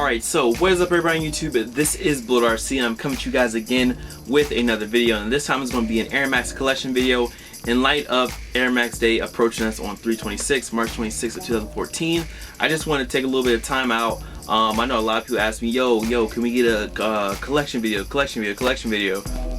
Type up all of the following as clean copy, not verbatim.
Alright, so what is up everybody on YouTube? This is BloatRC and I'm coming to you guys again with another video, and this time it's going to be an Air Max collection video in light of Air Max Day approaching us on March 26th of 2014. I just want to take a little bit of time out. I know a lot of people ask me, yo, can we get a collection video?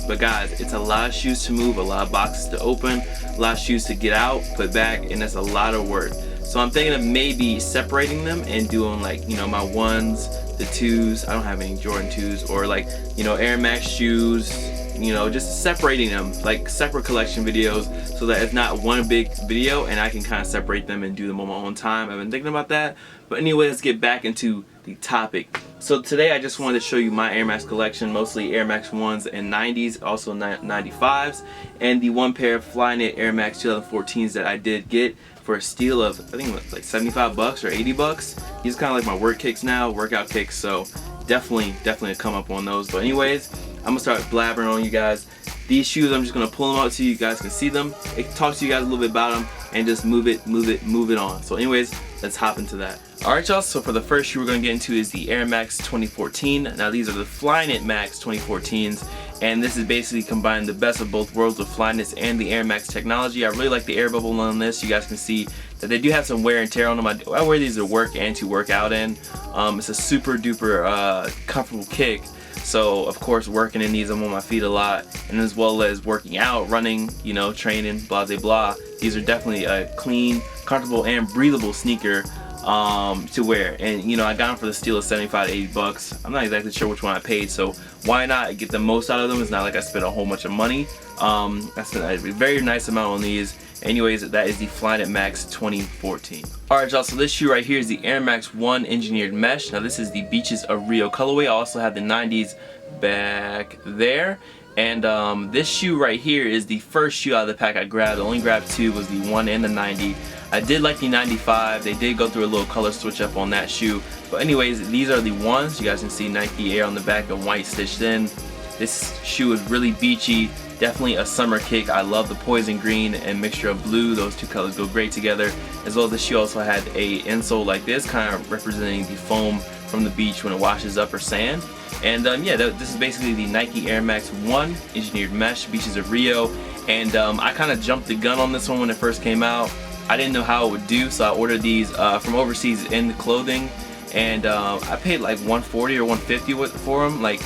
But guys, it's a lot of shoes to move, a lot of boxes to open, a lot of shoes to get out, put back, and that's a lot of work. So I'm thinking of maybe separating them and doing, like, you know, my ones, the twos. I don't have any Jordan 2s, or like, you know, Air Max shoes, you know, just separating them like separate collection videos so that it's not one big video and I can kind of separate them and do them on my own time. I've been thinking about that. But anyway, let's get back into the topic. So today I just wanted to show you my Air Max collection, mostly Air Max 1s and 90s, also 95s, and the one pair of Flyknit Air Max 2014s that I did get for a steal of, I think it was like 75 bucks or 80 bucks. These are kind of like my work kicks now, workout kicks, so definitely a come up on those. But anyways, I'm gonna start blabbering on you guys. These shoes, I'm just gonna pull them out so you guys can see them, talk to you guys a little bit about them, and just move it on. So anyways, let's hop into that. Alright y'all, so for the first shoe we're going to get into is the Air Max 2014. Now these are the Flyknit Max 2014s, and this is basically combining the best of both worlds with Flyknit and the Air Max technology. I really like the air bubble on this. You guys can see that they do have some wear and tear on them. I wear these to work and to work out in. It's a super duper comfortable kick. So of course working in these, I'm on my feet a lot, and as well as working out, running, you know, training, blah blah blah. These are definitely a clean, comfortable, and breathable sneaker to wear. And you know, I got them for the steal of 75 to 80 bucks. I'm not exactly sure which one I paid, so why not get the most out of them? It's not like I spent a whole bunch of money. I spent a very nice amount on these. Anyways, that is the Flyknit Max 2014. Alright y'all, so this shoe right here is the Air Max 1 engineered mesh. Now this is the Beaches of Rio colorway. I also have the 90s back there. And this shoe right here is the first shoe out of the pack I grabbed. I only grabbed two, was the 1 and the 90. I did like the 95. They did go through a little color switch up on that shoe. But anyways, these are the ones. You guys can see Nike Air on the back and white stitched in. This shoe is really beachy. Definitely a summer kick. I love the poison green and mixture of blue. Those two colors go great together. As well as the shoe also had a insole like this, kind of representing the foam from the beach when it washes up or sand. And yeah, this is basically the Nike Air Max 1 engineered mesh, Beaches of Rio. And I kind of jumped the gun on this one when it first came out. I didn't know how it would do, so I ordered these from overseas in the clothing. And I paid like $140 or $150 for them, like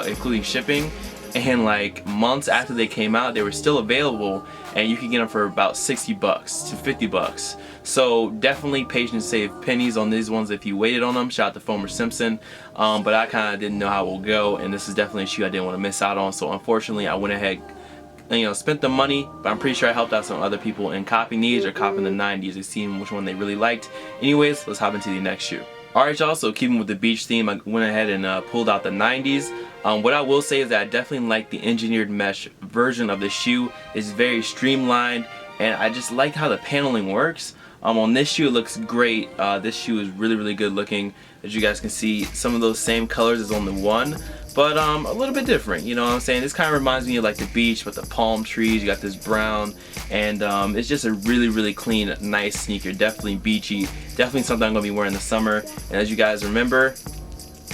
including shipping. And like months after they came out, they were still available, and you could get them for about 60 bucks to 50 bucks. So definitely patience save pennies on these ones if you waited on them. Shout out to Fomer Simpson. But I kind of didn't know how it will go, and this is definitely a shoe I didn't want to miss out on. So unfortunately, I went ahead, you know, spent the money, but I'm pretty sure I helped out some other people in copying these or copying the 90s and seeing which one they really liked. Anyways, let's hop into the next shoe. Alright y'all, so keeping with the beach theme, I went ahead and pulled out the 90s. What I will say is that I definitely like the engineered mesh version of the shoe. It's very streamlined, and I just like how the paneling works. On this shoe it looks great. This shoe is really good looking. As you guys can see, some of those same colors as on the one, but a little bit different, you know what I'm saying? This kind of reminds me of like the beach with the palm trees. You got this brown, and it's just a really clean, nice sneaker. Definitely beachy, definitely something I'm gonna be wearing this summer. And as you guys remember,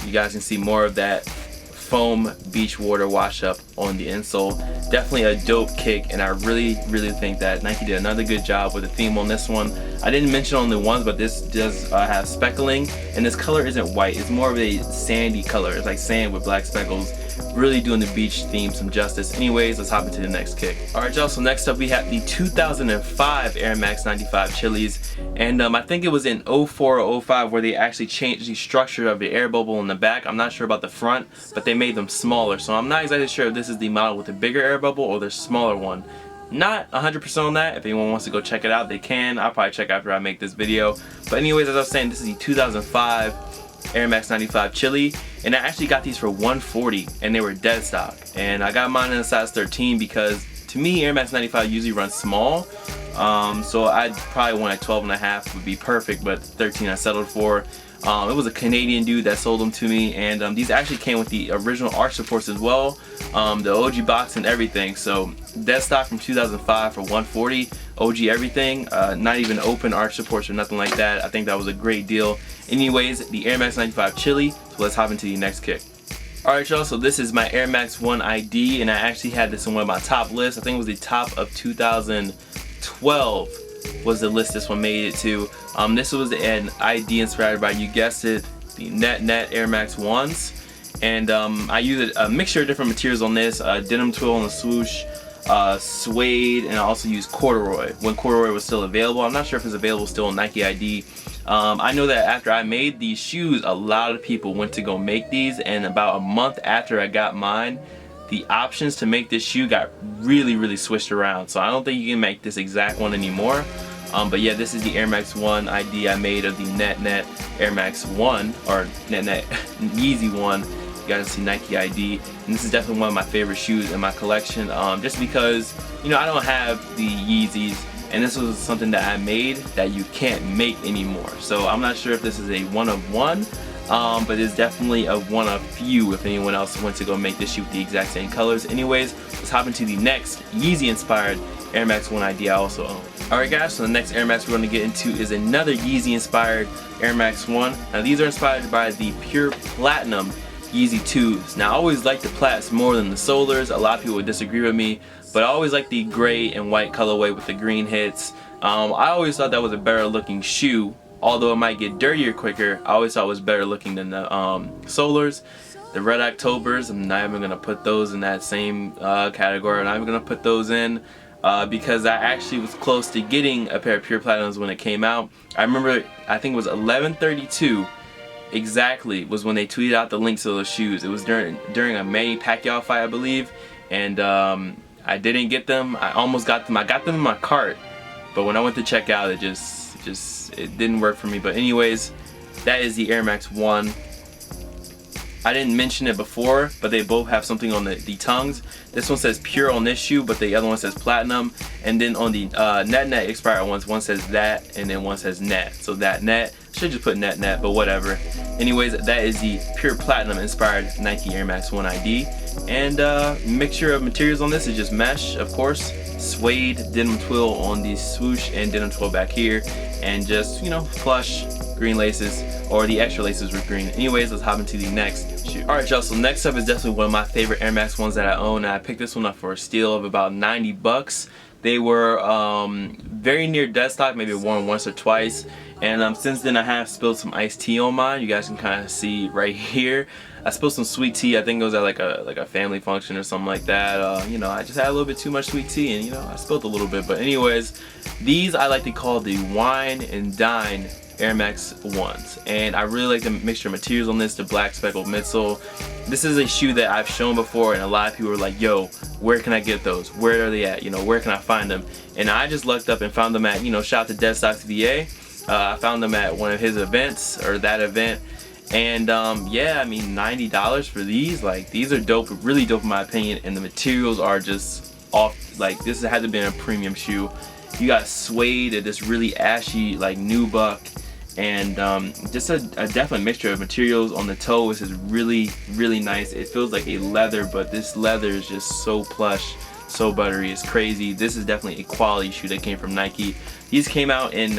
you guys can see more of that foam beach water wash up on the insole. Definitely a dope kick, and I really think that Nike did another good job with the theme on this one. I didn't mention on the ones, but this does have speckling, and this color isn't white. It's more of a sandy color. It's like sand with black speckles. Really doing the beach theme some justice. Anyways, let's hop into the next kick. Alright y'all, so next up we have the 2005 Air Max 95 Chili's, and I think it was in 04 or 05 where they actually changed the structure of the air bubble in the back. I'm not sure about the front, but they made them smaller, so I'm not exactly sure if this is the model with the bigger air bubble or the smaller one. Not 100% on that. If anyone wants to go check it out, they can. I'll probably check after I make this video. But anyways, as I was saying, this is the 2005 Air Max 95 Chili, and I actually got these for $140, and they were dead stock. And I got mine in a size 13 because to me Air Max 95 usually runs small, so I'd probably want a 12.5 would be perfect, but 13 I settled for. It was a Canadian dude that sold them to me, and these actually came with the original arch supports as well, the OG box and everything. So dead stock from 2005 for $140, OG everything, not even open arch supports or nothing like that. I think that was a great deal. Anyways, the Air Max 95 Chili. So let's hop into the next kick. Alright y'all, so this is my Air Max 1 ID, and I actually had this on one of my top lists. I think it was the top of 2012 was the list this one made it to. This was an ID inspired by, you guessed it, the Net Air Max 1s. And I used a mixture of different materials on this, denim twill on the swoosh, suede, and I also used corduroy when corduroy was still available. I'm not sure if it's available still on Nike ID. I know that after I made these shoes, a lot of people went to go make these, and about a month after I got mine, the options to make this shoe got really switched around. So I don't think you can make this exact one anymore. But yeah, this is the Air Max 1 ID I made of the Net Air Max 1, or Net Yeezy 1. You guys see Nike ID, and this is definitely one of my favorite shoes in my collection, just because, you know, I don't have the Yeezys, and this was something that I made that you can't make anymore. So I'm not sure if this is a one of one, but it's definitely a one of few if anyone else went to go make this shoe with the exact same colors. Anyways, let's hop into the next Yeezy inspired Air Max 1 ID I also own. Alright guys, so the next Air Max we're going to get into is another Yeezy inspired Air Max 1. Now these are inspired by the Pure Platinum Yeezy 2s. Now I always like the plats more than the solars. A lot of people would disagree with me, but I always like the gray and white colorway with the green hits. I always thought that was a better looking shoe, although it might get dirtier quicker. I always thought it was better looking than the solars. The Red Octobers, I'm not even going to put those in that same category. I'm not even going to put those in because I actually was close to getting a pair of Pure Platinums when it came out. I remember, I think it was 11/32 exactly was when they tweeted out the links to those shoes. It was during a Manny Pacquiao fight, I believe, and I didn't get them. I almost got them. I got them in my cart, but when I went to check out, it didn't work for me. But anyways, that is the Air Max 1. I didn't mention it before, but they both have something on the tongues. This one says Pure on this shoe, but the other one says Platinum. And then on the Net expired ones, one says that, and then one says Net. So that Net, should just put Net, but whatever. Anyways, that is the Pure Platinum inspired Nike Air Max 1 ID. And mixture of materials on this is just mesh, of course, suede, denim twill on the swoosh, and denim twill back here, and just, you know, plush green laces, or the extra laces with green. Anyways, let's hop into the next shoe. Alright y'all, so next up is definitely one of my favorite Air Max 1s that I own, and I picked this one up for a steal of about 90 bucks. They were very near dead stock, maybe worn once or twice, and since then I have spilled some iced tea on mine. You guys can kind of see right here. I spilled some sweet tea. I think it was at like a family function or something like that. You know, I just had a little bit too much sweet tea, and you know, I spilled a little bit. But anyways, these I like to call the Wine and Dine Air Max 1s, and I really like the mixture of materials on this, the black speckled midsole. This is a shoe that I've shown before, and a lot of people were like, yo, where can I get those? Where are they at? You know, where can I find them? And I just lucked up and found them at, you know, shout out to Dead Stocks VA. I found them at one of his events, or that event, and yeah, I mean, $90 for these, like, these are dope, really dope in my opinion, and the materials are just off. Like, this had to have been a premium shoe. You got suede at this really ashy, like, nubuck, and just a definite mixture of materials on the toe, which is really nice. It feels like a leather, but this leather is just so plush, so buttery, it's crazy. This is definitely a quality shoe that came from Nike. These came out in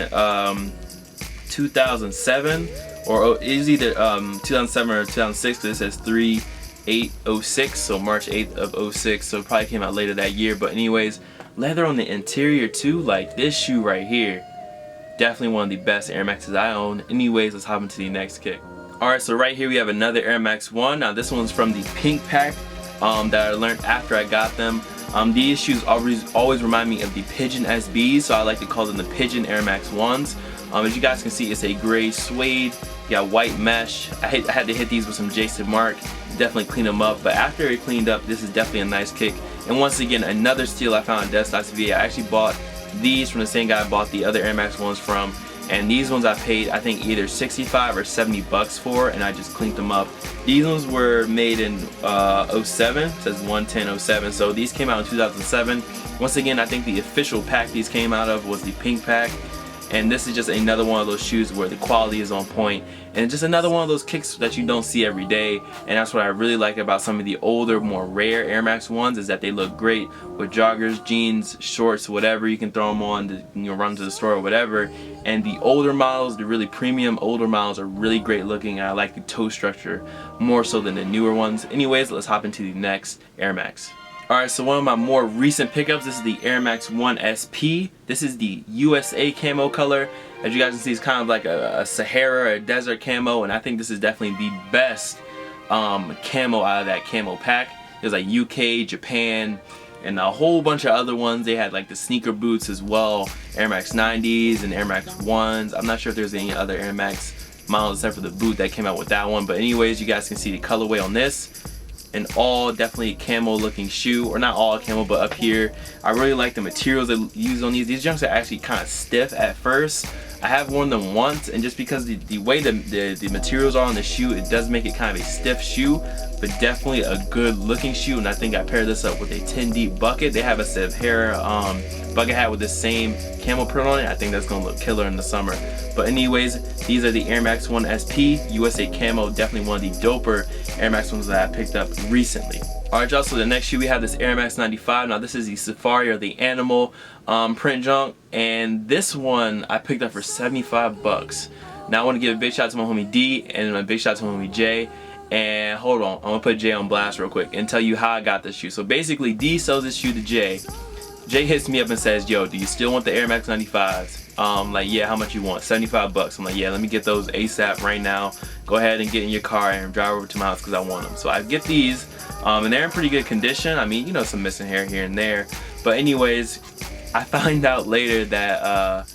2007, or it was either 2007 or 2006, because it says 3/8/06, so March 8th of 06, so it probably came out later that year. But anyways, leather on the interior too, like this shoe right here, definitely one of the best Air Maxes I own. Anyways, let's hop into the next kick. Alright, so right here we have another Air Max 1. Now this one's from the pink pack that I learned after I got them. These shoes always remind me of the Pigeon SBs, so I like to call them the Pigeon Air Max 1s. As you guys can see, it's a gray suede, you got white mesh. I had to hit these with some Jason Mark, definitely clean them up, but after it cleaned up, this is definitely a nice kick. And once again, another steal I found at Dead Stocks VA. I actually bought these from the same guy I bought the other Air Max 1s from, and these ones I paid, I think, either 65 or 70 bucks for, and I just cleaned them up. These ones were made in 07, it says 1/10/07, so these came out in 2007. Once again, I think the official pack these came out of was the pink pack, And this is just another one of those shoes where the quality is on point, and just another one of those kicks that you don't see every day. And that's what I really like about some of the older, more rare Air Max 1s, is that they look great with joggers, jeans, shorts, whatever. You can throw them on to run to the store or whatever. And the older models, the really premium older models, are really great looking. I like the toe structure more so than the newer ones. Anyways, let's hop into the next Air Max. Alright, so one of my more recent pickups, this is the Air Max 1 SP. This is the USA camo color. As you guys can see, it's kind of like a Sahara, a desert camo, and I think this is definitely the best camo out of that camo pack. There's like UK, Japan, and a whole bunch of other ones. They had like the sneaker boots as well, Air Max 90s and Air Max 1s. I'm not sure if there's any other Air Max models except for the boot that came out with that one. But anyways, you guys can see the colorway on this. An all definitely camo looking shoe, or not all camo, but up here I really like the materials they use on these. These junks are actually kind of stiff at first. I have worn them once, and just because the way the materials are on the shoe, it does make it kind of a stiff shoe, but definitely a good looking shoe. And I think I paired this up with a 10 deep bucket. They have a Sahara bucket hat with the same camo print on it. I think that's gonna look killer in the summer. But anyways, these are the Air Max 1 SP USA camo. Definitely one of the doper Air Max ones that I picked up recently. Alright y'all, so the next shoe we have this Air Max 95. Now this is the Safari or the animal print junk, and this one I picked up for 75 bucks. Now I want to give a big shout out to my homie D and a big shout out to my homie J. And hold on, I'm gonna put Jay on blast real quick and tell you how I got this shoe. So basically, D sells this shoe to Jay. Jay hits me up and says, yo, do you still want the Air Max 95s? Like, yeah, how much you want? 75 bucks. I'm like, yeah, let me get those ASAP right now. Go ahead and get in your car and drive over to my house because I want them. So I get these, and they're in pretty good condition. I mean, you know, some missing hair here and there. But anyways, I find out later that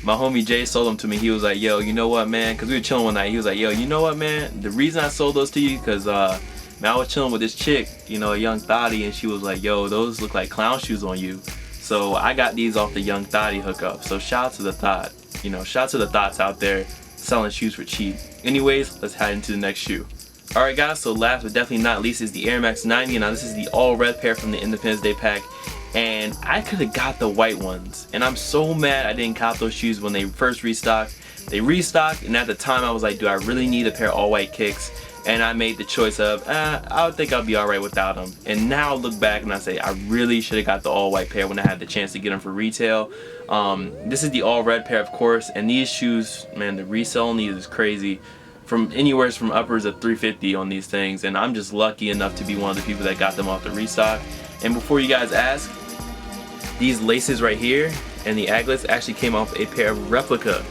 my homie Jay sold them to me. He was like, yo, you know what, man? Because we were chilling one night. He was like, yo, you know what, man? The reason I sold those to you, because man, I was chilling with this chick, you know, a young thotty, and she was like, yo, those look like clown shoes on you. So I got these off the young thotty hookup. So shout out to the thought, you know, shout out to the thoughts out there selling shoes for cheap. Anyways, let's head into the next shoe. Alright guys, so last but definitely not least is the Air Max 90. Now this is the all red pair from the Independence Day pack. And I could have got the white ones, and I'm so mad I didn't cop those shoes when they first restocked. They restocked, and at the time I was like, do I really need a pair of all white kicks? And I made the choice of, I would think I'll be alright without them. And now I look back and I say, I really should have got the all white pair when I had the chance to get them for retail. This is the all red pair, of course, and these shoes, man, the resale on these is crazy. From anywhere from upwards of $350 on these things, and I'm just lucky enough to be one of the people that got them off the restock. And before you guys ask, these laces right here and the aglets actually came off a pair of replica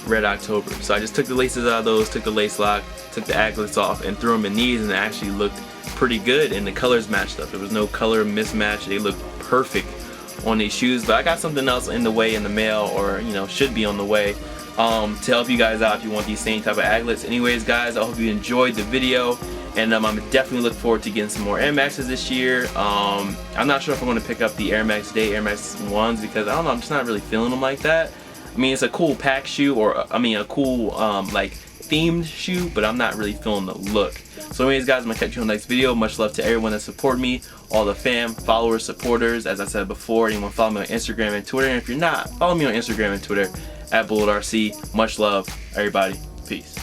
Red October. So I just took the laces out of those, took the lace lock, took the aglets off, and threw them in these, and it actually looked pretty good, and the colors matched up. There was no color mismatch. They looked perfect on these shoes. But I got something else in the way in the mail, or you know, should be on the way, to help you guys out if you want these same type of aglets. Anyways guys, I hope you enjoyed the video, and I'm definitely looking forward to getting some more Air Maxes this year. I'm not sure if I'm going to pick up the Air Max Day Air Max 1s, because I don't know, I'm just not really feeling them like that. I mean, it's a cool pack shoe, or I mean a cool like themed shoe, but I'm not really feeling the look. So anyways guys, I'm gonna catch you on the next video. Much love to everyone that support me, all the fam, followers, supporters. As I said before, anyone follow me on Instagram and Twitter, and if you're not, follow me on Instagram and Twitter at BulletRC. Much love, everybody. Peace.